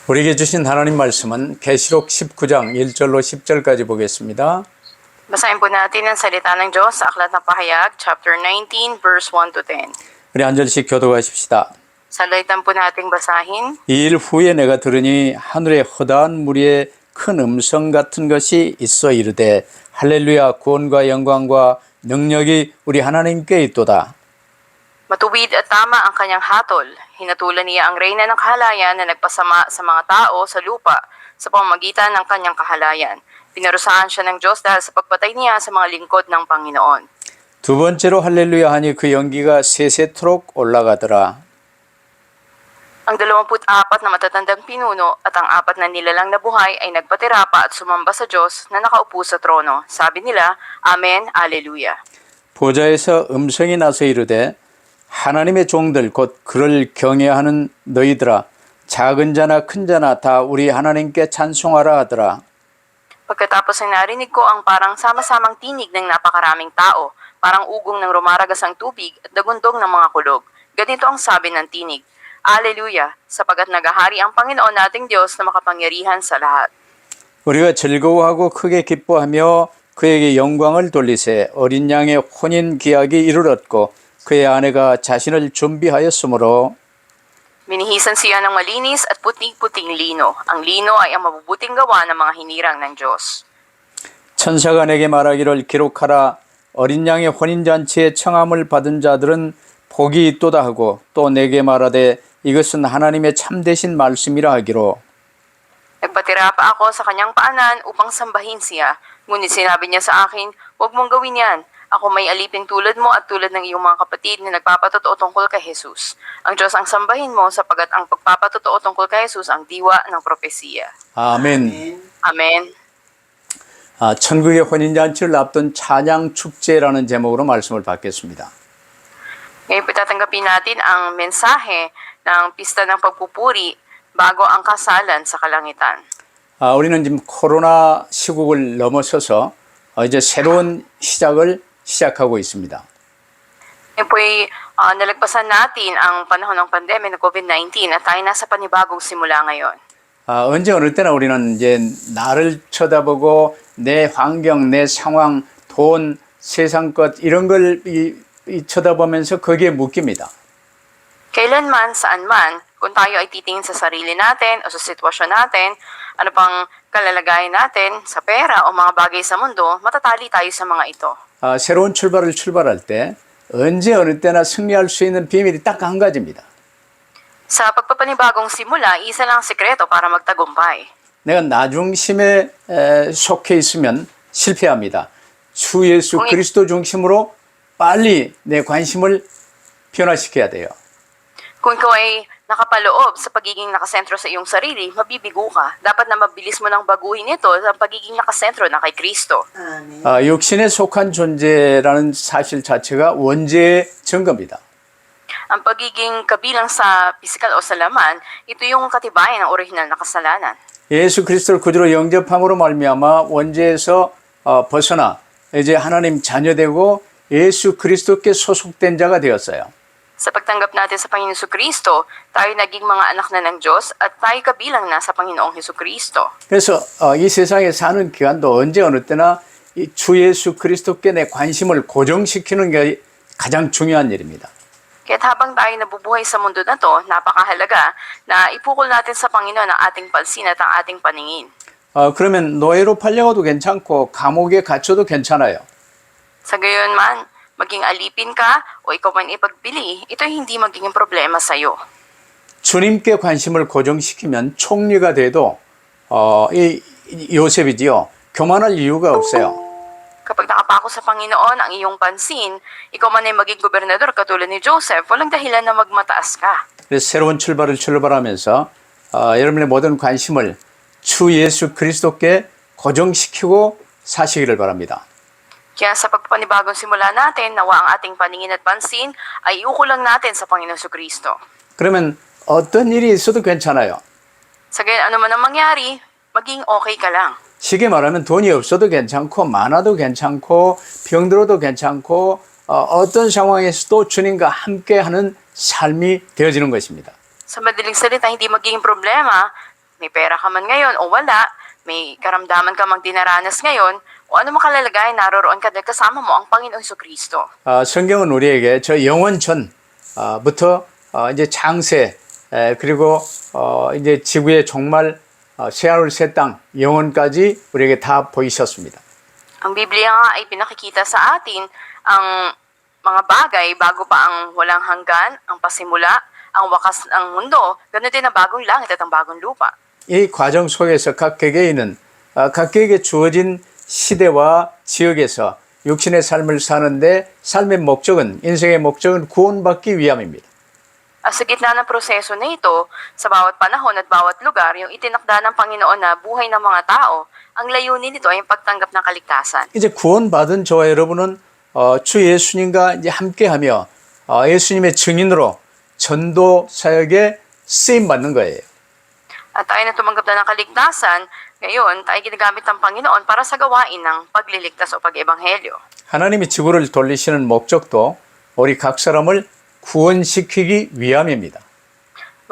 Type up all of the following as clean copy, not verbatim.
우리에게 주신 하나님 말씀은 계시록 19장 1절로 10절까지 보겠습니다. Basahin po natin ang salita ng Diyos sa Aklat ng Pahayag, chapter 19, verse 1 to 10. 우리 한 절씩 교독하십시다. Salitan po nating basahin. 이 일 후에 내가 들으니 하늘에 허다한 무리의 큰 음성 같은 것이 있어 이르되 할렐루야 구원과 영광과 능력이 우리 하나님께 있도다. Matuwid at tama ang kanyang hatol. Hinatulan niya ang reyna ng kahalayan na nagpasama sa mga tao sa lupa sa pamamagitan ng kanyang kahalayan. Pinarusahan siya ng Diyos dahil sa pagpatay niya sa mga lingkod ng Panginoon. 두 번째로 할렐루야 하니 그 연기가 세세토록 올라가더라. Ang 24 na matatandang pinuno at ang 4 na nilalang na buhay ay nagpatira pa at sumamba sa Diyos na nakaupo sa trono. Sabi nila, Amen, Alleluia. 보좌에서 음성이 나서 이르되 하나님의 종들 곧 그를 경외하는 너희들아 작은 자나 큰 자나 다 우리 하나님께 찬송하라 하더라. Pagkatapos ay narinig ko ang parang sama-samang tinig ng napakaraming tao, parang ugong ng rumaragasang tubig at dagundong ng mga kulog. Ganito ang sabi ng tinig, Alleluia, sapagat nagahari ang Panginoon nating Diyos na makapangyarihan sa lahat. 우리가 즐거워하고 크게 기뻐하며 그에게 영광을 돌리세 어린 양의 혼인 기약이 이르렀고 그의 아내가 자신을 준비하였으므로 Minihisan siya ng malinis at puting-puting lino. Ang lino ay ang mabubuting gawa ng mga hinirang ng Diyos. 천사가 내게 말하기를 기록하라 어린 양의 혼인잔치에 청함을 받은 자들은 복이 있도다 하고 또 내게 말하되 이것은 하나님의 참되신 말씀이라 하기로 Nagpatira pa ako sa kanyang paanan upang sambahin siya. Ngunit sinabi niya sa akin, huwag mong gawin yan. Ako may alipin tulad mo at tulad ng iyong mga kapatid na nagpapatotoo tungkol kay Jesus. Ang Diyos ang sambahin mo sapagat ang pagpapatotoo tungkol kay Jesus ang diwa ng propesiya. 아멘. Amen. 천국의 혼인잔치를 앞둔 찬양 축제라는 제목으로 말씀을 받겠습니다. Ngayon po tatanggapin natin ang mensahe ng Pista ng Pagpupuri bago ang kasalan sa kalangitan. 우리는 지금 코로나 시국을 넘어서서 이제 새로운 시작을 시작하고 있습니다. Ngayon po ay nalagpasan natin ang panahon ng pandemya ng COVID-19 at tayo nasa panibagong simula ngayon. 언제 어느 때나 우리는 이제 나를 쳐다보고 내 환경, 내 상황, 돈, 세상 것 이런 걸 쳐다보면서 거기에 묶입니다. Kailanman, saan man, kung tayo ay titingin sa sarili natin o sa sitwasyon natin, ano pang kalalagayan natin sa pera o mga bagay sa mundo, matatali tayo sa mga ito. 새로운 출발을 출발할 때 언제 어느 때나 승리할 수 있는 비밀이 딱 한 가지입니다. Sa pagpapanibagong simula, isa lang ang sikreto para magtagumpay. 내가 나 중심에 속해 있으면 실패합니다. 주 예수 그리스도 중심으로 빨리 내 관심을 변화시켜야 돼요. Kung ikaw ay nakapaloob sa pagiging nakasentro sa iyong sarili, mabibigo ka. Dapat na mabilis mo nang baguhin ito sa pagiging nakasentro na kay Kristo. 육신에 속한 존재라는 사실 자체가 원죄의 증거입니다. Ang pagiging kabilang sa pisikal o sa laman, ito yung katibayan ng orihinal na kasalanan. 예수 그리스도를 구주로 영접함으로 말미암아 원죄에서 벗어나 이제 하나님 자녀되고 예수 그리스도께 소속된 자가 되었어요. Sa pagtanggap natin sa Panginoong Jesucristo, tayo naging mga anak na ng Diyos at tayo kabilang na sa Panginoong Jesucristo. 그래서 이 세상에 사는 기간도 언제 어느 때나 주 예수 그리스도께 내 관심을 고정시키는 게 가장 중요한 일입니다. Kaya't habang tayo nabubuhay sa mundo na to, napakahalaga na ipukol natin sa Panginoon ang ating pansin at ang ating paningin. 그러면 노예로 팔려가도 괜찮고 감옥에 갇혀도 괜찮아요. Sa gayon man, maging alipin ka o ikaw man ipagbili, ito hindi magiging problema sa iyo. 주님께 관심을 고정시키면 총리가 돼도 이 요셉이지요. 교만할 이유가 없어요. Kapag nakapako sa Panginoon ang iyong pansin, ikaw man ay maging gobernador katulad ni Joseph, walang dahilan na magmataas ka. 그래서 새로운 출발을 출발하면서 여러분의 모든 관심을 주 예수 그리스도께 고정시키고 사시기를 바랍니다. Kaya sa pagpapanibagong simula natin, nawa ang ating paningin at pansin ay iukulang natin sa Panginoong Jesucristo. 그러면 어떤 일이 있어도 괜찮아요. Sa gayon, ano man ang mangyari, maging okay ka lang. 쉽게 말하면 돈이 없어도 괜찮고 많아도 괜찮고 병들어도 괜찮고 어떤 상황에서도 주님과 함께하는 삶이 되어지는 것입니다. Sa madaling salita, hindi magiging problema May pera ka man ngayon o wala, may karamdaman ka mang dinaranas ngayon, o ano makalalagay, naroroon ka dahil kasama mo ang Panginoong Kristo. 성경은 우리에게 저 영원 전부터 이제 창세 그리고 이제 지구의 종말 새하늘 새 땅 영원까지 우리에게 다 보이셨습니다. Ang Biblia nga ay pinakikita sa atin ang mga bagay bago pa ang walang hanggan, ang pasimula, ang wakas ng mundo, ganoon din ang bagong langit at ang bagong lupa. 이 과정 속에서 각 개개인은 각개에게 주어진 시대와 지역에서 육신의 삶을 사는데 삶의 목적은 인생의 목적은 구원받기 위함입니다. Sa gitna ng proseso na ito, sa bawat panahon at bawat lugar, yung itinakda ng Panginoon na buhay ng mga tao, ang layunin nito ay ang pagtanggap ng kaligtasan. 이제 구원받은 저와 여러분은 주 예수님과 이제 함께하며 예수님의 증인으로 전도 사역에 쓰임 받는 거예요. At tayo na tumanggap na ng kaligtasan, ngayon tayo ginagamit ng Panginoon para sa gawain ng pagliligtas o pag-ebanghelyo. 하나님이 지구를 돌리시는 목적도 우리 각 사람을 구원시키기 위함입니다.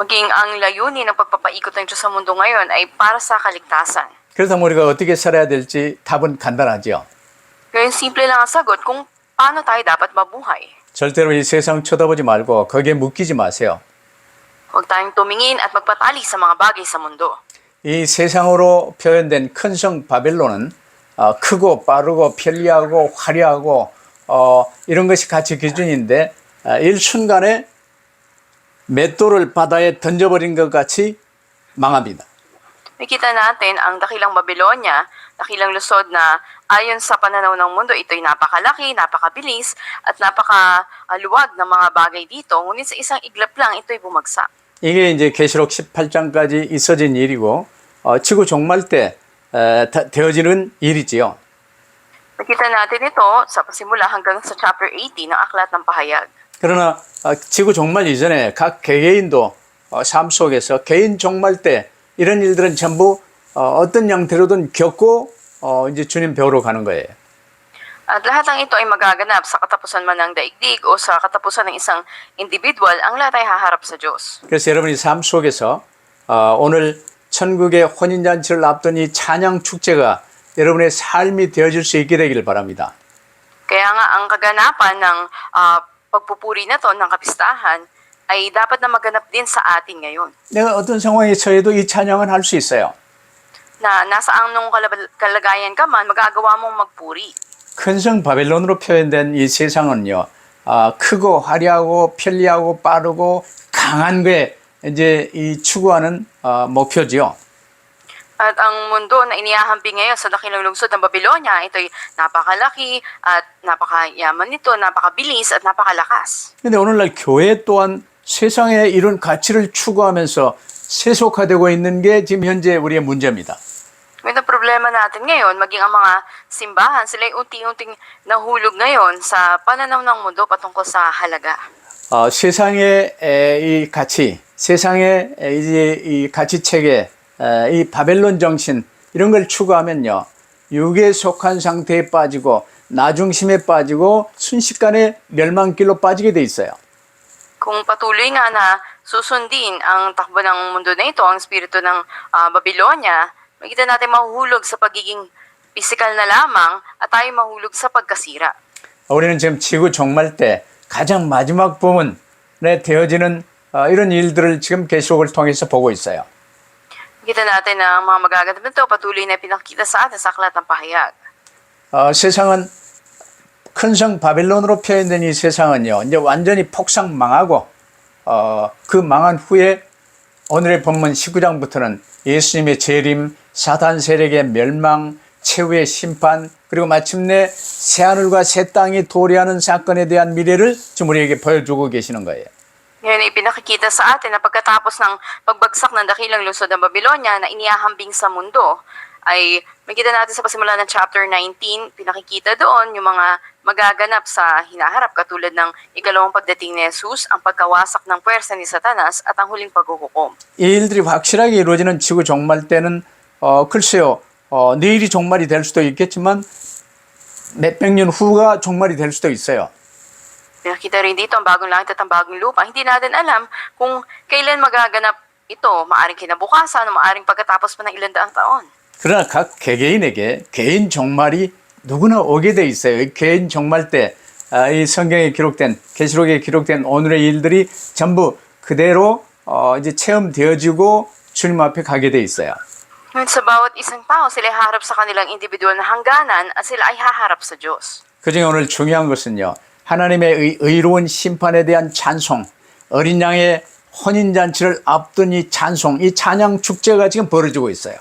Maging ang layunin ng pagpapaikot ng Diyos sa mundo ngayon ay para sa kaligtasan. 그렇다면 우리가 어떻게 살아야 될지 답은 간단하죠. Ngayon, simple lang ang sagot kung paano tayo dapat mabuhay. 절대로 이 세상 쳐다보지 말고 거기에 묶이지 마세요. Huwag tayong tumingin at magpatali sa mga bagay sa mundo. 이 세상으로 표현된 큰 성 바벨론은 크고 빠르고 편리하고 화려하고 이런 것이 가치 기준인데 일순간에 맷돌을 바다에 던져버린 것 같이 망합니다. Nakita natin ang dakilang Babylonia, dakilang lusod na ayon sa pananaw ng mundo, ito'y napakalaki, napakabilis, at napakaluwag ng mga bagay dito. Ngunit sa isang iglap lang, ito'y bumagsak. 이게 이제 계시록 18장까지 있어진 일이고 지구 종말 때 되어지는 일이지요. Nakita natin ito sa pasimula hanggang sa chapter 18 ng Aklat ng Pahayag. 그러나 지구 종말 이전에 각 개개인도 삶 속에서 개인 종말 때 이런 일들은 전부 어떤 형태로든 겪고 이제 주님 배우러 가는 거예요. At lahat ng ito ay magaganap sa katapusan man ng daigdig o sa katapusan ng isang individual, ang lahat ay haharap sa Diyos. 그래서 여러분이 삶 속에서 오늘 천국의 혼인잔치를 앞둔 이 찬양 축제가 여러분의 삶이 되어질 수 있게 되기를 바랍니다. Kaya nga ang kaganapan ng pagpupuri na to ng kapistahan ay dapat na maganap din sa atin ngayon. 내가 어떤 상황에 처해도 이 찬양은 할 수 있어요. Na nasa anong kalagayan ka man, magagawa mong magpuri. 큰 성 바벨론으로 표현된 이 세상은요, 크고 화려하고 편리하고 빠르고 강한 게 이제 이 추구하는 목표지요. At ang mundo na inihahambing ngayon sa dakilang lungsod ng Babylonia, ito'y napakalaki at napakayaman nito, napakabilis at napakalakas. 근데 오늘날 교회 또한 세상에 이런 가치를 추구하면서 세속화되고 있는 게 지금 현재 우리의 문제입니다. Ngunit ang problema natin ngayon, maging ang mga simbahan, sila'y unti-unting nahulog ngayon sa pananaw ng mundo patungkol sa halaga. 세상의 이 가치, 세상의 이제 이 가치 체계, 이 바벨론 정신 이런 걸 추구하면요, 육에 속한 상태에 빠지고 나중심에 빠지고 순식간에 멸망길로 빠지게 돼 있어요. Kung patuloy nga na susundin ang takbo ng mundo na ito, ang spirito ng Babylonia, makita natin mahuhulog sa pagiging physical na lamang at tayo mahulog sa pagkasira. 우리는 지금 지구 종말 때 가장 마지막 부분에 되어지는 이런 일들을 지금 계시록을 통해서 보고 있어요. Makita natin na ang mga magaganap nito patuloy na pinakita sa atin sa Aklat ng Pahayag. 세상은 큰 성 바벨론으로 표현된 이 세상은요, 이제 완전히 폭삭 망하고 그 망한 후에 오늘의 본문 19장부터는 예수님의 재림, 사탄 세력의 멸망, 최후의 심판, 그리고 마침내 새하늘과 새 땅이 도래하는 사건에 대한 미래를 지금 우리에게 보여주고 계시는 거예요. Ngayon ay pinakikita sa atin na pagkatapos ng pagbagsak ng dakilang lungsod ng Babylonia na inihahambing sa mundo, ay makita natin sa pasimula ng chapter 19, pinakikita doon yung mga magaganap sa hinaharap katulad ng ikalawang pagdating ni Jesus, ang pagkawasak ng puwersa ni Satanas at ang huling paghuhukom. 이 일들이 확실하게 이루어지는 지구 종말 때는 글쎄요, 내일이 종말이 될 수도 있겠지만 몇백 년 후가 종말이 될 수도 있어요. Pinakita rin dito ang bagong langit at ang bagong lupa. Hindi natin alam kung kailan magaganap ito maaring kinabukasan o maaring pagkatapos pa ng ilang daang taon. 그러나 각 개개인에게 개인 종말이 누구나 오게 돼 있어요. 이 개인 종말 때 이 성경에 기록된 계시록에 기록된 오늘의 일들이 전부 그대로 이제 체험되어지고 주님 앞에 가게 돼 있어요. Ngunit sa bawat isang tao, sila ay haharap sa kanilang individual na hangganan at sila ay haharap sa Diyos. 그중에 오늘 중요한 것은요. 하나님의 의로운 심판에 대한 찬송, 어린 양의 혼인잔치를 앞둔 이 찬송, 이 찬양 축제가 지금 벌어지고 있어요.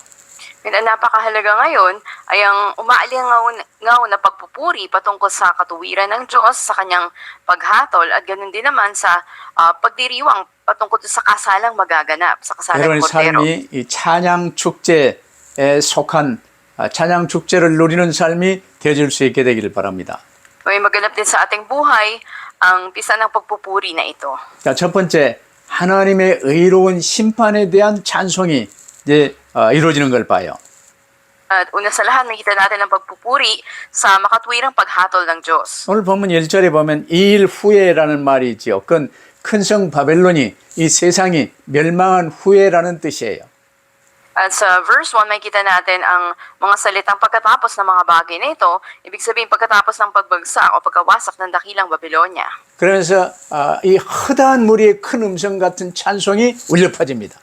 Ngunit ang napakahalaga ngayon ay ang umaalingaw na pagpupuri patungkol sa katuwiran ng Diyos sa kanyang paghatol at ganoon din naman sa pagdiriwang patungkol sa kasalang magaganap, sa kasalang 여러분의 kordero. 삶이 이 찬양 축제에 속한 찬양 축제를 누리는 삶이 되어질 수 있게 되기를 바랍니다. May maganap din sa ating buhay ang pisa ng pagpupuri na ito. 자, 첫 번째 하나님의 의로운 심판에 대한 찬송이 이제 이루어지는 걸 봐요. At una sa lahat, nakita natin ang pagpupuri sa makatwirang paghatol ng Diyos. 오늘 본문 1절에 보면 이 일 후에라는 말이 있지요. 그건 큰 성 바벨론이 이 세상이 멸망한 후에라는 뜻이에요. At sa verse 1, makita natin ang mga salitang pagkatapos ng mga bagay na ito, ibig sabihin pagkatapos ng pagbagsak o pagkawasak ng dakilang Babylonia. 그러면서 이 허다한 무리의 큰 음성 같은 찬송이 울려 퍼집니다.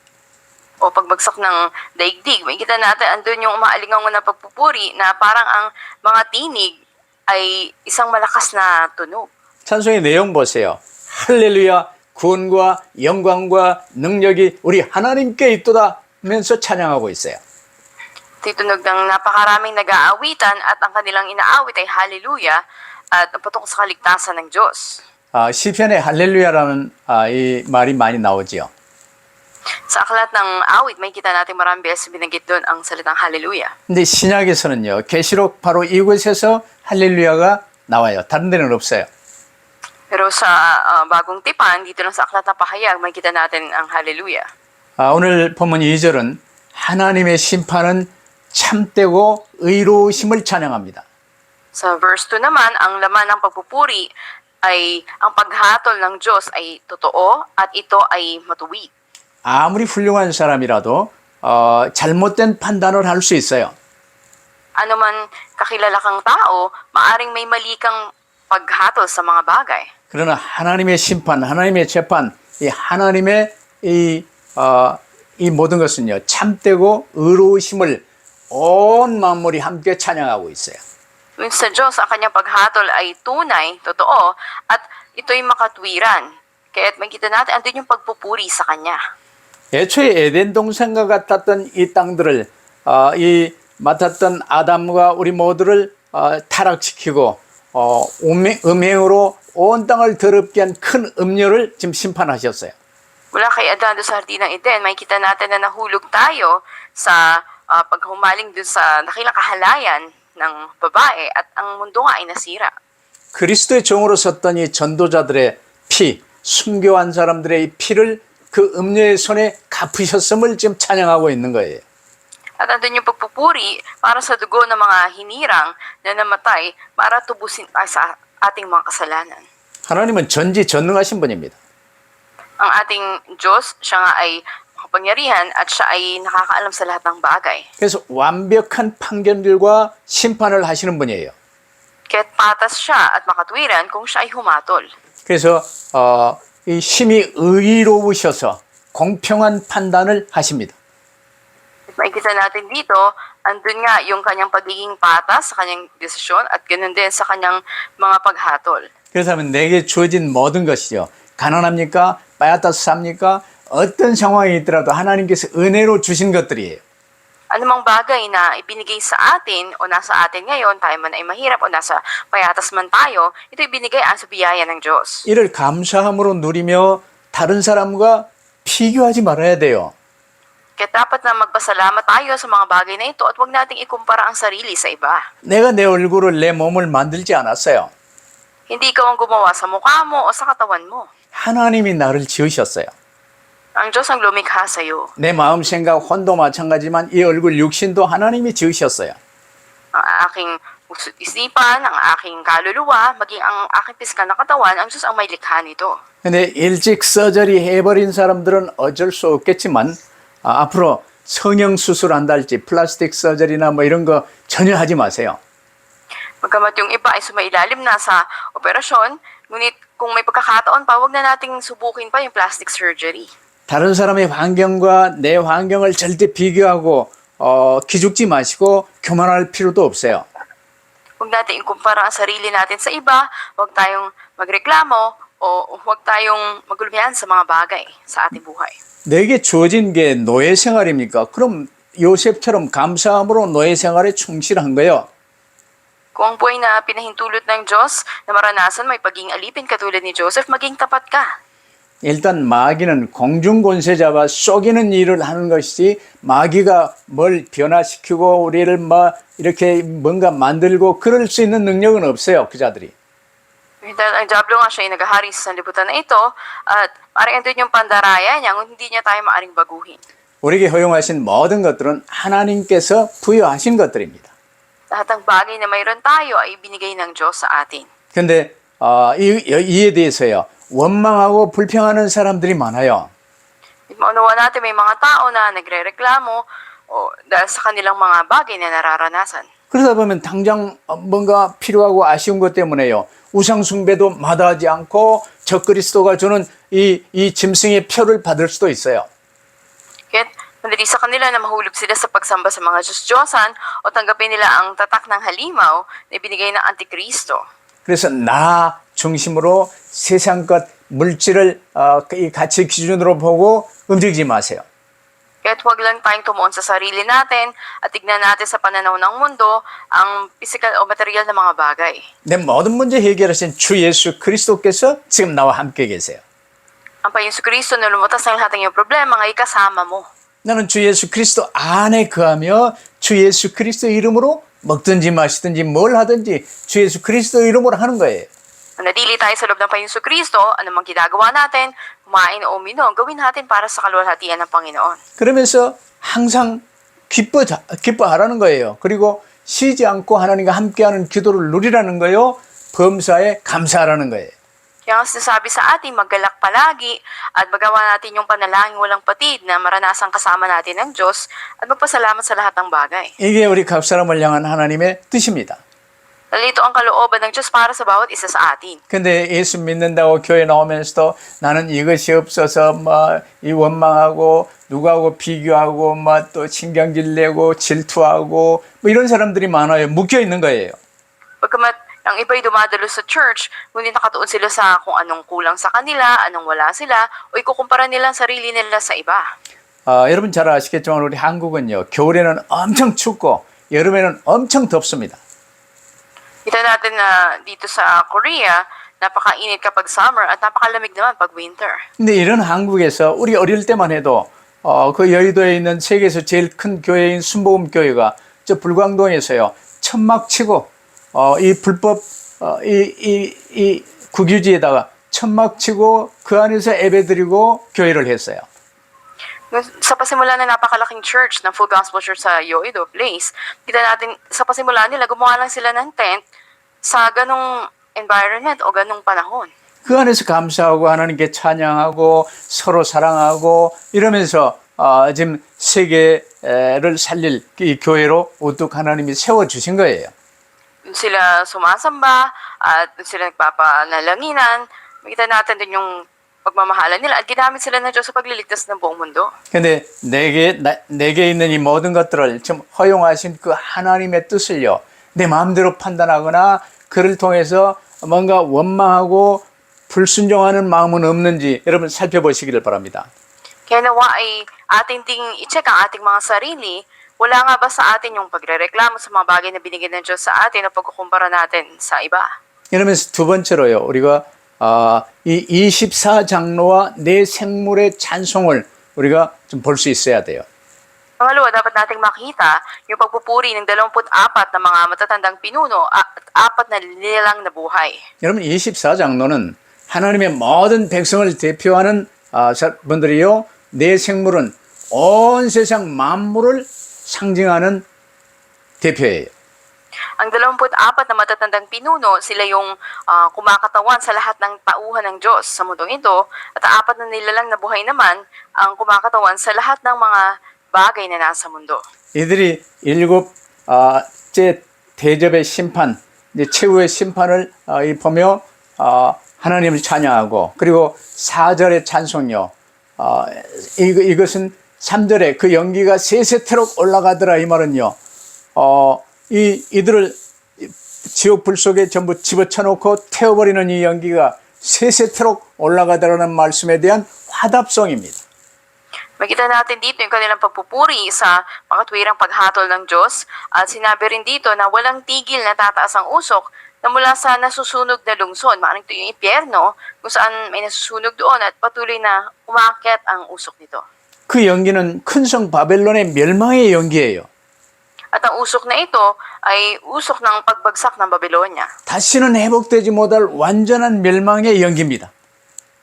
O pagbagsak ng daigdig, makita natin andun yung umaalingaw na pagpupuri na parang ang mga tinig ay isang malakas na tunog. 찬송의 내용 보세요. 할렐루야 구원과 영광과 능력이 우리 하나님께 있도다 하면서 찬양하고 있어요. Titunog ng napakaraming nag-aawitan at ang kanilang inaawit ay hallelujah at ang patungkol sa kaligtasan ng Diyos. 시편에 할렐루야라는 이 말이 많이 나오지요. Sa aklat ng awit, may kita natin maraming beses binanggit doon ang salitang hallelujah. 근데 신약에서는요. 계시록 바로 이곳에서 할렐루야가 나와요. 다른 데는 없어요. Pero sa bagong tipan, dito lang sa aklat ng pahayag, may kita natin ang hallelujah. 오늘 본문 2절은 하나님의 심판은 참되고 의로우심을 찬양합니다. Sa verse 2 naman, ang laman ng pagpupuri ay ang paghatol ng Diyos ay totoo at ito ay matuwid. 아무리 훌륭한 사람이라도 잘못된 판단을 할 수 있어요. Ano man kakilala kang tao, maaring may mali kang paghatol sa mga bagay. 그러나 하나님의 심판, 하나님의 재판, 이 하나님의 이 모든 것은요 참되고 의로우심을 온 만물이 함께 찬양하고 있어요. Ngunit sa Diyos, ang kanyang paghatol ay tunay, totoo, at ito'y makatwiran. Kaya't makita natin, andun yung pagpupuri sa kanya. 애초에 에덴 동산과 같았던 이 땅들을 이 맡았던 아담과 우리 모두를 타락시키고 음행으로 온 땅을 더럽게 한 큰 음녀를 지금 심판하셨어요. Mula kay Adan doon sa Hardin ng Eden, makita natin na nahulog tayo sa paghumaling doon sa dakilang kahalayan ng babae at ang mundo nga ay nasira. 그리스도의 종으로 섰던 이 전도자들의 피, 순교한 사람들의 이 피를 그 음녀의 손에 갚으셨음을 지금 찬양하고 있는 거예요. At andun yung pagpupuri para sa dugo ng mga hinirang na namatay para tubusin tayo sa ating mga kasalanan. 하나님은 전지전능하신 분입니다. Ang ating Diyos, siya nga ay makapangyarihan at siya ay nakakaalam sa lahat ng bagay. 그래서 완벽한 판결과 심판을 하시는 분이에요. Kaya't patas siya at makatwiran kung siya ay humatol. 그래서 이 심히 의로우셔서 공평한 판단을 하십니다. Makikita natin dito, andun nga yung kanyang pagiging patas sa kanyang desisyon at ganoon din sa kanyang mga paghatol. 그래서 하면 내게 주어진 모든 것이요. 가난합니까? 빠야따스 삽니까? 어떤 상황이 있더라도 하나님께서 은혜로 주신 것들이에요. Anumang bagay na ibinigay sa atin o nasa atin ngayon, tayo man ay mahirap o nasa payatas man tayo, ito ibinigay sa biyaya ng Diyos. 이를 감사함으로 누리며 다른 사람과 비교하지 말아야 돼요. Kaya dapat na magpasalamat tayo sa mga bagay na ito at huwag nating ikumpara ang sarili sa iba. 내가 내 얼굴을 내 몸을 만들지 않았어요. Hindi ikaw ang gumawa sa mukha mo o sa katawan mo. 하나님이 나를 지으셨어요. Ang Diyos ang lumikha sa iyo. 내 마음 생각 혼도 마찬가지지만 이 얼굴 육신도 하나님이 지으셨어요. Ang aking puso't isipan, ang aking kaluluwa, maging ang aking pisikal na katawan, ang Diyos ang may likha nito. 근데 일찍 서저리 해버린 사람들은 어쩔 수 없겠지만 앞으로 성형 수술한다 할지 플라스틱 서저리나 뭐 이런 거 전혀 하지 마세요. Magkamat yung iba ay sumailalim na sa operasyon, ngunit kung may pagkakataon pa, huwag na nating subukin pa yung plastic surgery. 다른 사람의 환경과 내 환경을 절대 비교하고 기죽지 마시고 교만할 필요도 없어요. Huwag natin ikumpara ang sarili natin sa iba, huwag tayong magreklamo, o huwag tayong magulumihan sa mga bagay sa ating buhay. 내게 주어진 게 노예 생활입니까? 그럼 요셉처럼 감사함으로 노예 생활에 충실한 거예요. Kung ang buhay na pinahintulot ng Diyos na maranasan may pagiging alipin katulad ni Joseph, maging tapat ka. 일단 마귀는 공중권세자와 속이는 일을 하는 것이지 마귀가 뭘 변화시키고 우리를 막 이렇게 뭔가 만들고 그럴 수 있는 능력은 없어요. 그 자들이. Dahil ang Diablo nga siya ay naghahari sa sanlibutan na ito at maaaring andun yung pandaraya niya ngunit hindi niya tayo maaaring baguhin. 우리에게 허용하신 모든 것들은 하나님께서 부여하신 것들입니다. Lahat ng bagay na mayroon tayo ay binigay ng Diyos sa atin. 그런데 이에 대해서요. 원망하고 불평하는 사람들이 많아요. Maunawa natin may mga tao na nagre-reklamo dahil sa kanilang mga bagay na nararanasan. 그러다 보면 당장 뭔가 필요하고 아쉬운 것 때문에요. 우상 숭배도 마다하지 않고 적그리스도가 주는 이 짐승의 표를 받을 수도 있어요. Kaya't madali sa kanila na mahulog sila sa pagsamba sa mga Diyos-Diyosan o tanggapin nila ang tatak ng halimaw na ibinigay ng Antikristo. 그래서 나 중심으로 세상 것 물질을 이 가치 기준으로 보고 움직이지 마세요. Kaya't huwag lang tayong tumuon sa sarili natin at tignan natin sa pananaw ng mundo ang physical o material na mga bagay. 내 모든 문제 해결하신 주 예수 그리스도께서 지금 나와 함께 계세요. Ang Panginoon Kristo na lumutas ng lahat ng iyong problema ay kasama mo. 나는 주 예수 그리스도 안에 거하며 주 예수 그리스도 이름으로 먹든지 마시든지 뭘 하든지 주 예수 그리스도 이름으로 하는 거예요. Manatili tayo sa loob ng Panginoon Kristo, anumang ginagawa natin, kumain o uminom, gawin natin para sa kaluwalhatian ng Panginoon. 그러면서 항상 기뻐하라는 거예요. 그리고 쉬지 않고 하나님과 함께하는 기도를 누리라는 거예요. 범사에 감사하라는 거예요. Kaya ang sinasabi sa atin, maggalak palagi at magawa natin yung panalangin walang patid na maranasang kasama natin ng Diyos at magpasalamat sa lahat ng bagay. 이게 우리 각 사람을 향한 하나님의 뜻입니다. Ito ang kalooban ng Diyos para sa bawat isa sa atin. 근데 예수 믿는다고 교회 나오면서도 나는 이것이 없어서 이 원망하고 누구하고 비교하고 또 신경질 내고 질투하고 이런 사람들이 많아요. 묶여 있는 거예요. Pagkamat ang iba'y dumadalo sa church, ngunit nakatuon sila sa kung anong kulang sa kanila, anong wala sila, o ikukumpara nila ang sarili nila sa iba. 여러분 잘 아시겠지만 우리 한국은요. 겨울에는 엄청 춥고 여름에는 엄청 덥습니다. Kita natin na dito sa Korea, napakainit kapag summer at napakalamig naman pag winter. 근데 이런 한국에서 우리 어릴 때만 해도 그 여의도에 있는 세계에서 제일 큰 교회인 순복음 교회가 저 불광동에서요. 천막 치고 이 불법 이 국유지에다가 천막 치고 그 안에서 예배드리고 교회를 했어요. Sa pasimula na napakalaking church ng Full Gospel Church sa Yoido Place, kita natin sa pasimula nila gumawa lang sila ng tent sa ganong environment o ganong panahon. 그 안에서 감사하고 하나님께 찬양하고 서로 사랑하고 이러면서 지금 세계를 살릴 이 교회로 우뚝 하나님이 세워주신 거예요. Sila sumasamba at sila nagpapanalaginan. Makita natin din yung pagmamahalan nila at ginamit sila ng Diyos sa pagliligtas ng buong mundo. 근데 내게 있는 이 모든 것들을 지금 허용하신 그 하나님의 뜻을요. 내 마음대로 판단하거나 그를 통해서 뭔가 원망하고 불순종하는 마음은 없는지 여러분 살펴보시기를 바랍니다. Kaya nawa ay ating i-check ang ating mga sarili. Wala nga ba sa atin yung pagrereklamo sa mga bagay na binigyan ng Diyos sa atin o pagkukumpara natin sa iba? 이러면서 두 번째로요. 우리가 이 24장로와 내 생물의 찬송을 우리가 좀 볼 수 있어야 돼요. Pangalawa, dapat nating makita yung pagpupuri ng 24 na mga matatandang pinuno at 4 na nilalang na buhay. 여러분 24장로는 하나님의 모든 백성을 대표하는 분들이요. 내 생물은 온 세상 만물을 상징하는 대표예요. Ang 24 na matatandang pinuno, sila yung kumakatawan sa lahat ng tauhan ng Diyos sa mundong ito, at 4 na nilalang na buhay naman ang kumakatawan sa lahat ng mga bagay na nasa mundo. 이들이 일곱째 대접의 심판, 이제 최후의 심판을 보며 하나님을 찬양하고, 그리고 4절의 찬송요, 이것은 3절에 그 연기가 세세토록 올라가더라, 이 말은요, 이들을 지옥 불 속에 전부 집어쳐놓고 태워버리는 이 연기가 세세토록 올라가더라는 말씀에 대한 화답성입니다. Makita natin dito yung kanilang pagpupuri sa makatwirang paghatol ng Diyos, at sinabi rin dito na walang tigil na tataas ang usok na mula sa nasusunog na lungsod, maaaring ito yung impyerno, kung saan may nasusunog doon at patuloy na umakyat ang usok nito. 그 연기는 큰 성 바벨론의 멸망의 연기예요. At ang usok na ito ay usok ng pagbagsak ng Babylonia. 다시는 회복되지 못할 완전한 멸망의 연기입니다.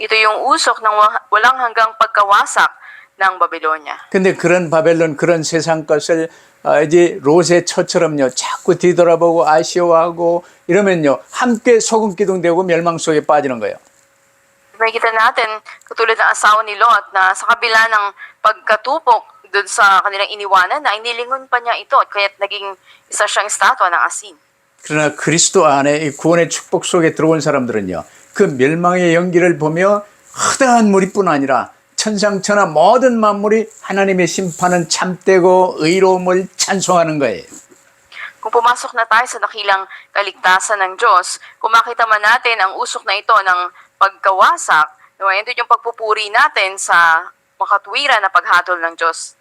Ito yung usok ng walang hanggang pagkawasak ng Babylonia. 근데 그런 바벨론, 그런 세상 것을 이제 롯의 처처럼요, 자꾸 뒤돌아보고 아쉬워하고 이러면요, 함께 소금 기둥 되고 멸망 속에 빠지는 거예요. Makikita natin, katulad ng asawa ni Lot, na sa kabila ng pagkatupok dun sa kanilang iniwanan na inilingon pa niya ito, kaya't naging isa siyang estatwa ng asin. 그러나 그리스도 안에 이 구원의 축복 속에 들어온 사람들은요, 그 멸망의 연기를 보며 허다한 무리뿐 아니라 천상천하 모든 만물이 하나님의 심판은 참되고 의로움을 찬송하는 거예요. Kung pumasok na tayo sa dakilang kaligtasan ng Diyos, kung makita man natin ang usok na ito ng pagkawasak, ito yung pagpupuri natin sa makatwiran na paghatol ng Diyos.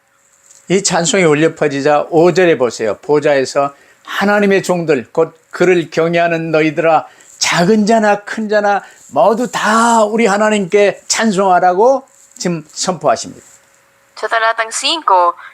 이 찬송이 울려 퍼지자 5절에 보세요. 보좌에서 하나님의 종들, 곧 그를 경외하는 너희들아, 작은 자나 큰 자나 모두 다 우리 하나님께 찬송하라고 지금 선포하십니다. Sa talatang 5,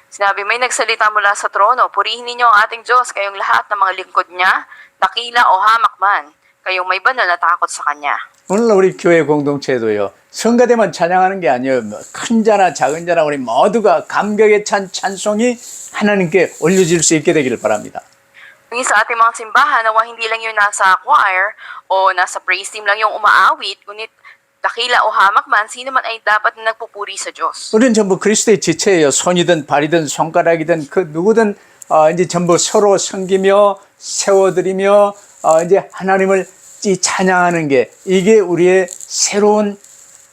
sinabi, may nagsalita mula sa trono, purihin ninyo ang ating Diyos, kayong lahat ng mga lingkod niya, dakila o hamak man, kayong may banal na takot sa Kanya. 오늘 우리 교회 공동체도요, 성가대만 찬양하는 게 아니에요. 큰 자나 작은 자나 우리 모두가 감격에 찬 찬송이 하나님께 올려질 수 있게 되기를 바랍니다. Ngayon sa ating mga simbahan, nawa hindi lang yung nasa choir o nasa praise team lang yung umaawit, ngunit dakila o hamak man, sino man ay dapat na nagpupuri sa Diyos. 우리는 전부 그리스도의 지체예요. 손이든 발이든 손가락이든 그 누구든 이제 전부 서로 섬기며 세워드리며 이제 하나님을 이 찬양하는 게, 이게 우리의 새로운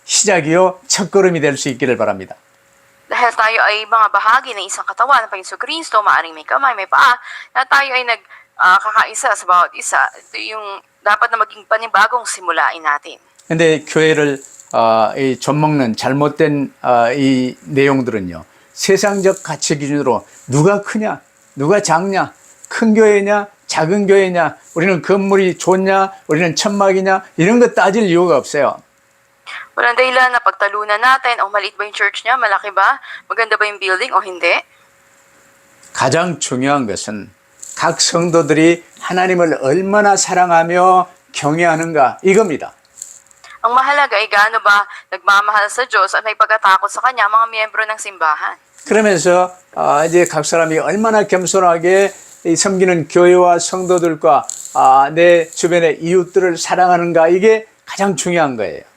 시작이요, 첫걸음이 될 수 있기를 바랍니다. Dahil tayo ay mga bahagi ng isang katawan ng Panginoon Kristo, maaaring may kamay, may paa, na tayo ay nagkakaisa sa bawat isa. Ito yung dapat na maging panibagong simulain natin. 근데 교회를 이 좀먹는 잘못된 이 내용들은요, 세상적 가치 기준으로 누가 크냐, 누가 작냐, 큰 교회냐, 작은 교회냐, 우리는 건물이 좋냐, 우리는 천막이냐, 이런 거 따질 이유가 없어요. Walang dahilan na pagtalunan natin, o maliit ba yung church niya, malaki ba, maganda ba yung building o hindi. 가장 중요한 것은 각 성도들이 하나님을 얼마나 사랑하며 경외하는가, 이겁니다. Ang mahalaga ay gaano ba nagmamahal sa Diyos at may pagkatakot sa Kanya ang mga miyembro ng simbahan. 그러면서 이제 각 사람이 얼마나 겸손하게 이 섬기는 교회와 성도들과 내 주변의 이웃들을 사랑하는가, 이게 가장 중요한 거예요.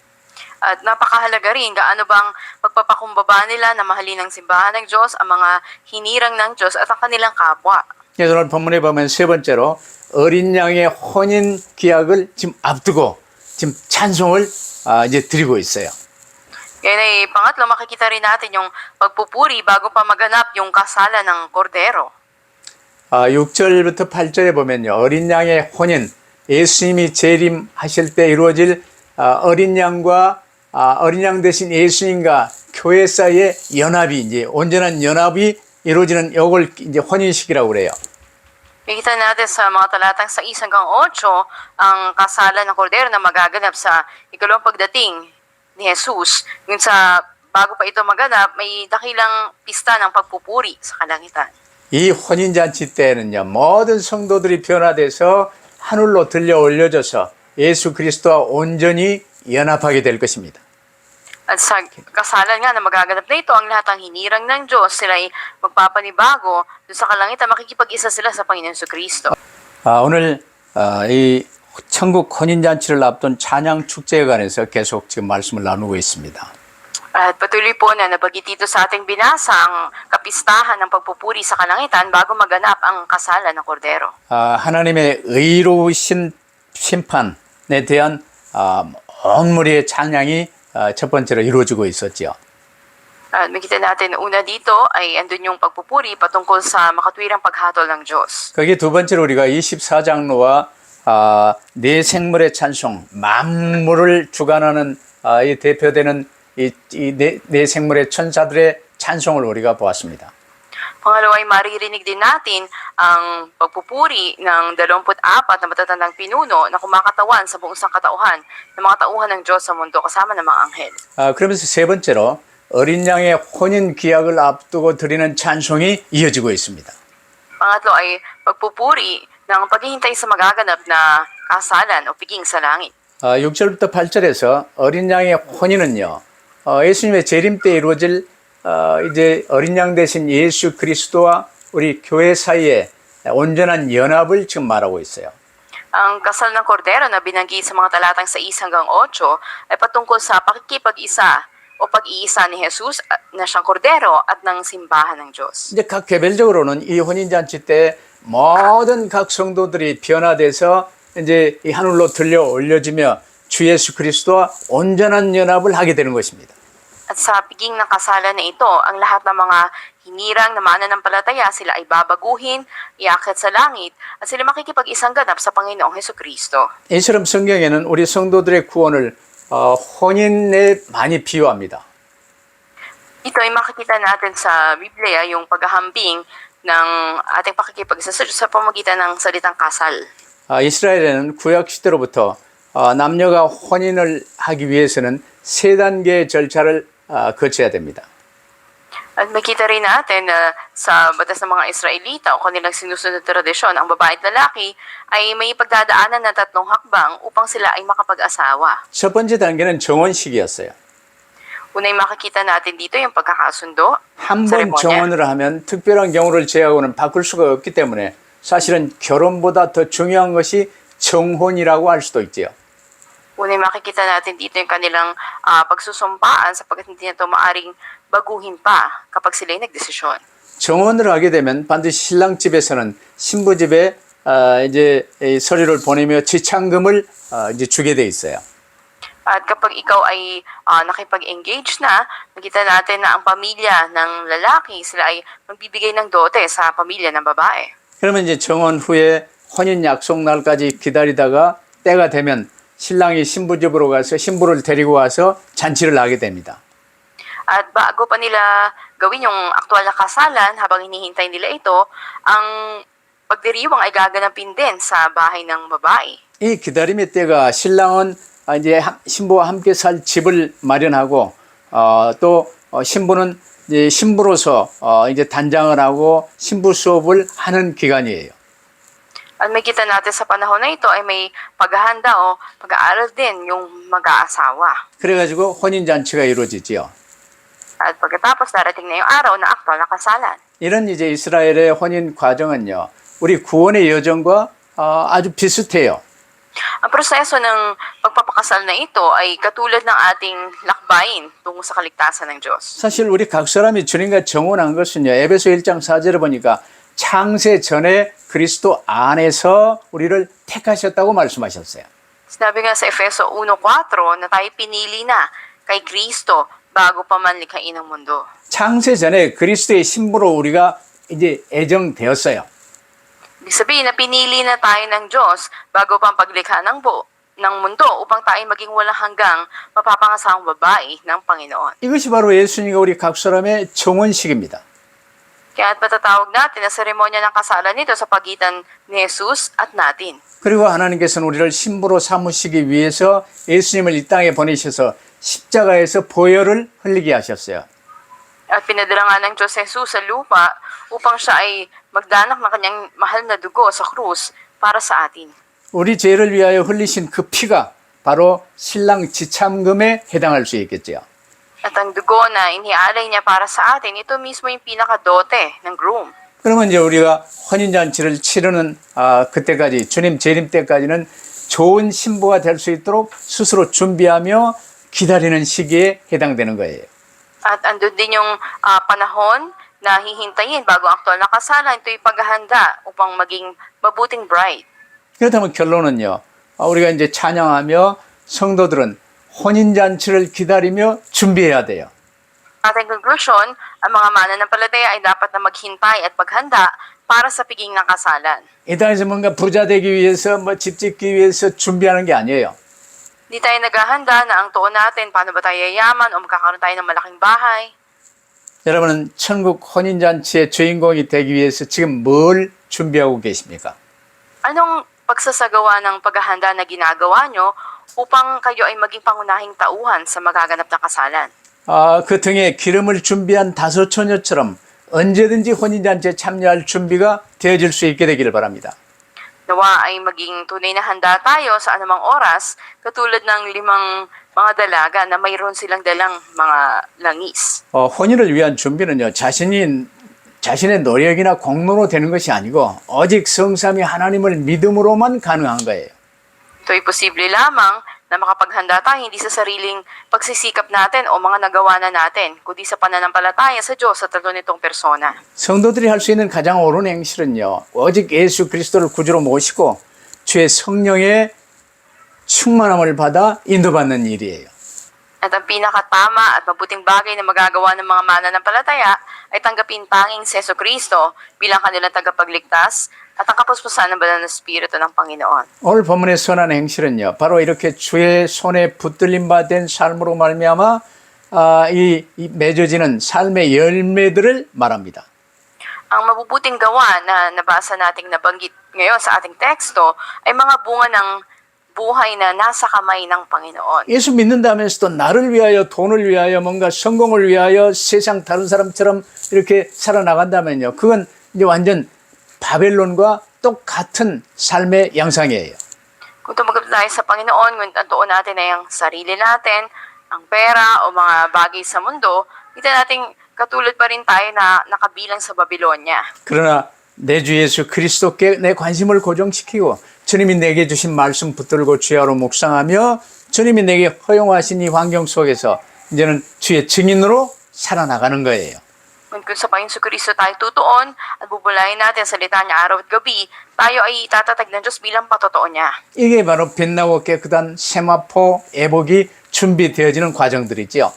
At napakahalaga rin gaano bang pagpapakumbaba nila na mahalin ng simbahan ng Diyos, ang mga hinirang ng Diyos at ang kanilang kapwa. 그래서 오늘 본문에 보면 세 번째로 어린 양의 혼인 기약을 지금 앞두고 지금 찬송을 이제 드리고 있어요. Ngayon ay pangatlo, makikita rin natin yung pagpupuri bago pa maganap yung kasalan ng kordero. 6절부터 8절에 보면요, 어린 양의 혼인, 예수님이 재림하실 때 이루어질 어린 양과 어린 양 대신 예수님과 교회 사이의 연합이, 이제 온전한 연합이 이루어지는 요걸 이제 혼인식이라고 그래요. Makikita natin sa mga talatang 6 hanggang 8 ang kasalan ng kordero na magaganap sa ikalawang pagdating ni Jesus. Ngun sa bago pa ito maganap, may dakilang pista ng pagpupuri sa kalangitan. 이 혼인잔치 때는요, 모든 성도들이 변화돼서 하늘로 들려 올려져서 예수 그리스도와 온전히 연합하게 될 것입니다. At sa kasalan nga na magaganap na ito, ang lahat ng hinirang ng Diyos, sila ay magpapanibago doon sa kalangitan, makikipag-isa sila sa Panginoon Kristo. 오늘 이 천국 혼인잔치를 앞둔 찬양 축제에 관해서 계속 지금 말씀을 나누고 있습니다. At patuloy po na nabagit dito sa ating binasa ang kapistahan ng pagpupuri sa kalangitan bago maganap ang kasalan ng kordero. 하나님의 의로우신 심판에 대한 온 무리의 찬양이 첫 번째로 이루어지고 있었죠. At makita natin na una dito ay andun yung pagpupuri patungkol sa makatwirang paghatol ng Diyos. 거기 두 번째로 우리가 24장로와 네 생물의 찬송, 만물을 주관하는 이 대표되는 네 생물의 천사들의 찬송을 우리가 보았습니다. Pangalawa ay maririnig din natin ang pagpupuri ng 24 na matatandang pinuno na kumakatawan sa buong sangkatauhan ng mga tauhan ng Diyos sa mundo kasama ng mga anghel. 그러면서 세 번째로 어린 양의 혼인 기약을 앞두고 드리는 찬송이 이어지고 있습니다. Pangatlo ay pagpupuri ng paghihintay sa magaganap na kasalan o piging sa langit. 6절부터 8절에서 어린 양의 혼인은요, 예수님의 재림 때 이루어질 이제 어린 양 대신 예수 그리스도와 우리 교회 사이에 온전한 연합을 지금 말하고 있어요. Ang kasal ng kordero na binanggit sa mga talatang 6 hanggang 8 ay patungkol sa pakikipag-isa o pag-iisa ni Jesus na siyang kordero at ng simbahan ng Diyos. 이제 각 개별적으로는 이 혼인잔치 때 모든 각 성도들이 변화돼서 이제 이 하늘로 들려 올려지며 주 예수 그리스도와 온전한 연합을 하게 되는 것입니다. At sa piging ng kasalan na ito, ang lahat ng mga hinirang na mananampalataya sila ay babaguhin, iakyat sa langit, at sila makikipag-isang ganap sa Panginoong Hesukristo. 이처럼 성경에는 우리 성도들의 구원을 혼인에 많이 비유합니다. Ito ay makikita natin sa Biblia yung paghahambing ng ating pakikipag-isa sa pamagitan ng salitang kasal. 이스라엘에는 구약 시대로부터 남녀가 혼인을 하기 위해서는 세 단계의 절차를 거쳐야 됩니다. At makita rin natin na sa batas ng mga Israelita o kanilang sinusunod na tradisyon, ang babae at lalaki ay may pagdadaanan na 3 hakbang upang sila ay makapag-asawa. 첫 번째 단계는 정혼식이었어요. Unay makikita natin dito yung pagkakasundo. 한 번 seremonya. 정혼을 하면 특별한 경우를 제외하고는 바꿀 수가 없기 때문에 사실은 결혼보다 더 중요한 것이 정혼이라고 할 수도 있지요. Unay makikita natin dito yung kanilang pagsusumpaan sapagkat hindi na ito maaring baguhin pa kapag sila'y nagdesisyon. 정혼을 하게 되면 반드시 신랑 집에서는 신부 집에 이제 이 서류를 보내며 지참금을 이제 주게 돼 있어요. At kapag ikaw ay nakipag-engage na, makita natin na ang pamilya ng lalaki, sila ay magbibigay ng dote sa pamilya ng babae. 그러면 이제 정혼 후에 혼인 약속 날까지 기다리다가 때가 되면 신랑이 신부 집으로 가서 신부를 데리고 와서 잔치를 하게 됩니다. At bago pa nila gawin yung aktual na kasalan, habang hinihintay nila ito, ang pagdiriwang ay gaganapin din sa bahay ng babae. 이 기다림의 때가 신랑은 이제 신부와 함께 살 집을 마련하고 또 신부는 이제 신부로서 이제 단장을 하고 신부 수업을 하는 기간이에요. At makita natin sa panahon na ito ay may paghahanda o pag-aaral din yung mag-aasawa. 그래가지고 혼인 잔치가 이루어지지요. At pagkatapos darating na yung araw na aktual na kasalan. 이런 이제 이스라엘의 혼인 과정은요, 우리 구원의 여정과 아주 비슷해요. Ang proseso ng pagpapakasal na ito ay katulad ng ating lakbayin tungo sa kaligtasan ng Diyos. 사실 우리 각 사람이 주님과 정혼한 것은요, 에베소 1장 4절에 보니까 창세 전에 그리스도 안에서 우리를 택하셨다고 말씀하셨어요. Sinabi nga sa Efeso 1:4 na tayo pinili na kay Kristo bago pa man likhain ang mundo. 창세 전에 그리스도의 신부로 우리가 이제 애정되었어요. Ibig sabihin na pinili na tayo ng Diyos bago pa ang paglikha ng mundo upang tayo maging walang hanggang mapapangasawang babae ng Panginoon. 이것이 바로 예수님과 우리 각 사람의 정혼식입니다. Kaya patatawag natin na seremonya ng kasalan nito sa pagitan ni Jesus at natin. 그리고 하나님께서는 우리를 신부로 삼으시기 위해서 예수님을 이 땅에 보내셔서 십자가에서 보혈을 흘리게 하셨어요. At pinadala nga ng Diyos si Jesus sa lupa upang siya ay magdanak ng kanyang mahal na dugo sa krus para sa atin. 우리 죄를 위하여 흘리신 그 피가 바로 신랑 지참금에 해당할 수 있겠죠. At ang dugo na inialay niya para sa atin, ito mismo yung pinakadote ng groom. 그러면 이제 우리가 혼인잔치를 치르는 그때까지 주님 재림 때까지는 좋은 신부가 될 수 있도록 스스로 준비하며 기다리는 시기에 해당되는 거예요. At andun din yung panahon na hihintayin bago ang aktual na kasalan. Ito'y paghahanda upang maging mabuting bride. 그렇다면 결론은요. 우리가 이제 찬양하며 성도들은 혼인잔치를 기다리며 준비해야 돼요. Ating conclusion, ang mga mananampalataya ay dapat na maghintay at paghanda para sa piging ng kasalan. 이 땅에서 뭔가 부자 되기 위해서 집 짓기 위해서 준비하는 게 아니에요. Di tayo naghahanda na ang tuon natin paano ba tayo yayaman o magkakaroon tayo ng malaking bahay. 여러분은 천국 혼인잔치의 주인공이 되기 위해서 지금 뭘 준비하고 계십니까? Anong pagsasagawa ng paghahanda na ginagawa nyo upang kayo ay maging pangunahing tauhan sa magaganap na kasalan? 그 등에 기름을 준비한 다섯 처녀처럼 언제든지 혼인잔치에 참여할 준비가 되어질 수 있게 되기를 바랍니다. Nawa ay maging tunay na handa tayo sa anumang oras katulad ng 5 mga dalaga na mayroon silang dalang mga langis. 혼인을 위한 준비는요, 자신의 노력이나 공로로 되는 것이 아니고 오직 성삼위 하나님을 믿음으로만 가능한 거예요. Ito'y posible lamang na makapaghanda tayo hindi sa sariling pagsisikap natin o mga nagawa na natin, kundi sa pananampalataya sa Diyos sa talo nitong persona. 성도들이 할 수 있는 가장 옳은 행실은요, 오직 예수 그리스도를 구주로 모시고 주의 성령의 충만함을 받아 인도받는 일이에요. At ang pinakatama at mabuting bagay na magagawa ng mga mananampalataya ay tanggapin tanging si Jesucristo bilang kanilang tagapagligtas at ang kapuspusan ng banal na Espiritu ng Panginoon. 오늘 본문의 선한 행실은요, 바로 이렇게 주의 손에 붙들림 받은 삶으로 말미암아 이 맺어지는 삶의 열매들을 말합니다. Ang mabubuting gawa na nabasa nating nabanggit ngayon sa ating teksto ay mga bunga ng buhay na nasa kamay ng Panginoon. 예수 믿는다면서도 나를 위하여, 돈을 위하여, 뭔가 성공을 위하여 세상 다른 사람처럼 이렇게 살아나간다면요, 그건 이제 완전 바벨론과 똑같은 삶의 양상이에요. Kung tumagal tayo sa Panginoon, kung ang tuon natin ay ang sarili natin, ang pera o mga bagay sa mundo, kita nating katulad pa rin tayo na nakabilang sa Babylonia. 그러나 내 주 예수 그리스도께 내 관심을 고정시키고 주님이 내게 주신 말씀 붙들고 주야로 묵상하며 주님이 내게 허용하신 이 환경 속에서 이제는 주의 증인으로 살아나가는 거예요. Kung sa Panginoon Kristo tayo tutuon at bubulayin natin sa salita niya araw at gabi, tayo ay itatatag ng Diyos bilang patotoo niya. 이게 바로 빛나고 깨끗한 세마포 애복이 준비되어지는 과정들이죠.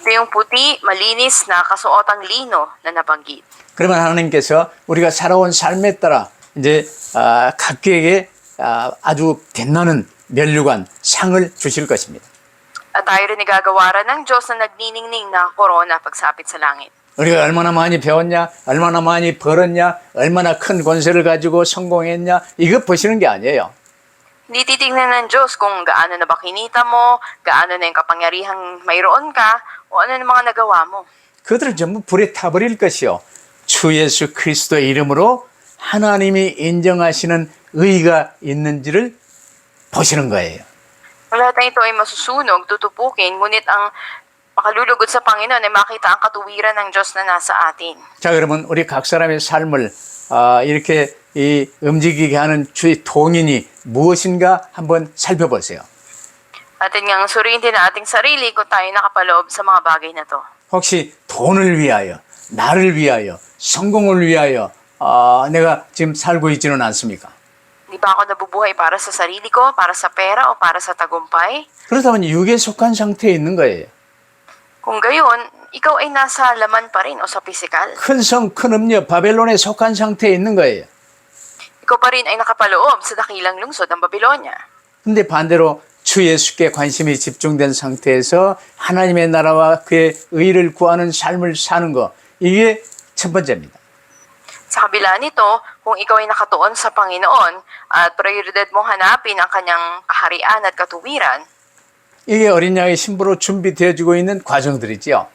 Ito yung puti, malinis na kasuotang lino na nabanggit. 그러면 하나님께서 우리가 살아온 삶에 따라 이제 각기에게 아주 빛나는 면류관 상을 주실 것입니다. At tayo rin igagawaran ng Diyos na nagniningning na korona pagsapit sa langit. 우리가 얼마나 많이 배웠냐, 얼마나 많이 벌었냐, 얼마나 큰 권세를 가지고 성공했냐, 이거 보시는 게 아니에요. Hindi titignan ng Diyos kung gaano na ba kinita mo, gaano na yung kapangyarihang mayroon ka, o ano na mga nagawa mo. 그들을 전부 불에 타버릴 것이요. 주 예수 그리스도의 이름으로 하나님이 인정하시는 의가 있는지를 보시는 거예요. Ang lahat ng ito ay masusunog, tutupukin, ngunit ang makalulugod sa Panginoon ay makita ang katuwiran ng Diyos na nasa atin. 자, 그러면 우리 각 사람의 삶을 이렇게 움직이게 하는 주의 동인이 무엇인가 한번 살펴보세요. Atin ngang suriin din ang ating sarili kung tayo nakapaloob sa mga bagay na to. 혹시 돈을 위하여, 나를 위하여, 성공을 위하여 내가 지금 살고 있지는 않습니까? Di ba ako nabubuhay para sa sarili ko, para sa pera o para sa tagumpay? 그렇다면 육에 속한 상태에 있는 거예요. Kung gayon, ikaw ay nasa laman pa rin o sa pisikal. 큰 성, 큰 음녀, 바벨론에 속한 상태에 있는 거예요. Ikaw pa rin ay nakapaloob sa dakilang lungsod ng Babylonia. 근데 반대로 주 예수께 관심이 집중된 상태에서 하나님의 나라와 그의 의를 구하는 삶을 사는 거, 이게 첫 번째입니다. Sa kabila nito, kung ikaw ay nakatuon sa Panginoon at prioridad mo hanapin ang kanyang kaharian at katuwiran, 이게 어린 양의 신부로 준비되어지고 있는 과정들이지요.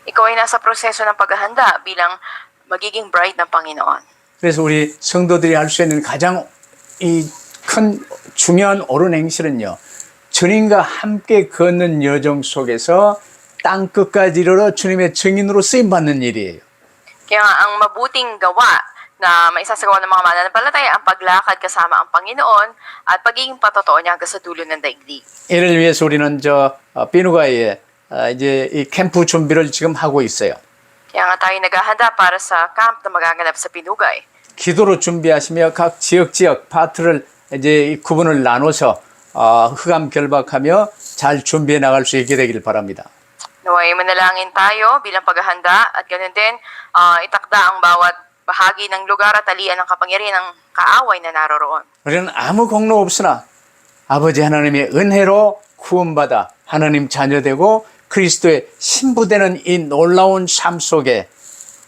ikaw ay nasa proseso ng paghahanda bilang magiging bride ng Panginoon. 그래서 우리 성도들이 할 수 있는 가장 큰 중요한 옳은 행실은요, 주님과 함께 걷는 여정 속에서 땅 끝까지 이르러 주님의 증인으로 쓰임받는 일이에요. Kaya nga ang mabuting gawa na maisasagawa ng mga mananampalataya ang paglakad kasama ang Panginoon at pagiging patotoo niya hanggang sa dulo ng daigdig. 이를 위해서 우리는 비누가에 이제 이 캠프 준비를 지금 하고 있어요. Kaya nga tayo naghahanda para sa camp na magaganap sa Pinugay. 기도로 준비하시며 각 지역 파트를 이제 구분을 나눠서 흑암 결박하며 잘 준비해 나갈 수 있게 되길 바랍니다. Naway manalangin tayo bilang paghahanda at ganoon din itakda ang bawat bahagi ng lugar at talian ng kapangyarihan ng kaaway na naroroon. 우리는 아무 공로 없으나 아버지 하나님의 은혜로 구원받아 하나님 자녀되고 그리스도의 신부되는 이 놀라운 삶 속에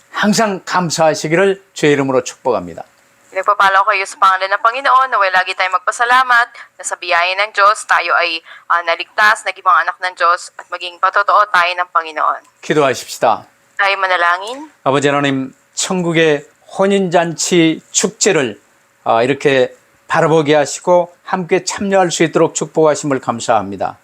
항상 감사하시기를 주의 이름으로 축복합니다. Nagpapala ko kayo sa pangalan ng Panginoon na lagi tayong magpasalamat na sa biyaya ng Diyos tayo ay naligtas, naging mga anak ng Diyos at maging patotoo tayo ng Panginoon. 기도하십시다. Tayo manalangin. 아버지 하나님 천국의 혼인잔치 축제를 이렇게 바라보게 하시고 함께 참여할 수 있도록 축복하심을 감사합니다.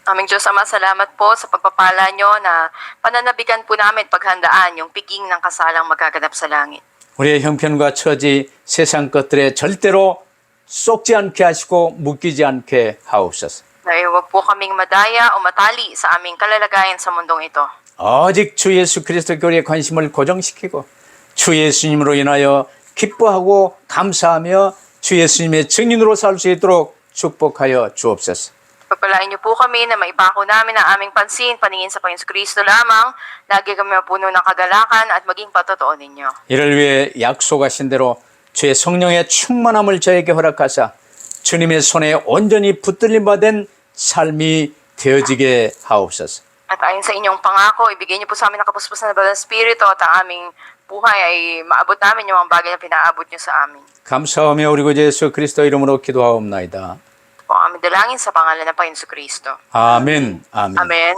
Aming Diyos Ama, salamat po sa pagpapala nyo na pananabigan po namin paghandaan yung piging ng kasalang magaganap sa langit. 우리의 형편과 처지, 세상 것들에 절대로 쏙지 않게 하시고 묶이지 않게 하옵소서. Na huwag po kaming madaya o matali sa aming kalalagayan sa mundong ito. 오직 주 예수 그리스도 교리에 관심을 고정시키고 주 예수님으로 인하여 기뻐하고 감사하며 주 예수님의 증인으로 살 수 있도록 축복하여 주옵소서. Pagpalain niyo po kami na maipako namin ang aming pansin, paningin sa Panginoon Kristo lamang, lagi kami mapuno ng kagalakan at maging patotoo ninyo. 이를 위해 약속하신 대로 주의 성령의 충만함을 저에게 허락하사 주님의 손에 온전히 붙들림 받은 삶이 되어지게 하옵소서. At ayon sa inyong pangako, ibigay niyo po sa amin ang kapuspusan ng Banal na Espiritu at ang aming buhay ay maabot namin yung mga bagay na pinaabot niyo sa amin. 감사하며 우리 구주 예수 그리스도 이름으로 기도하옵나이다. Po ang aming dalangin sa pangalan ng Panginoon Kristo. 아멘. 아멘. Amen.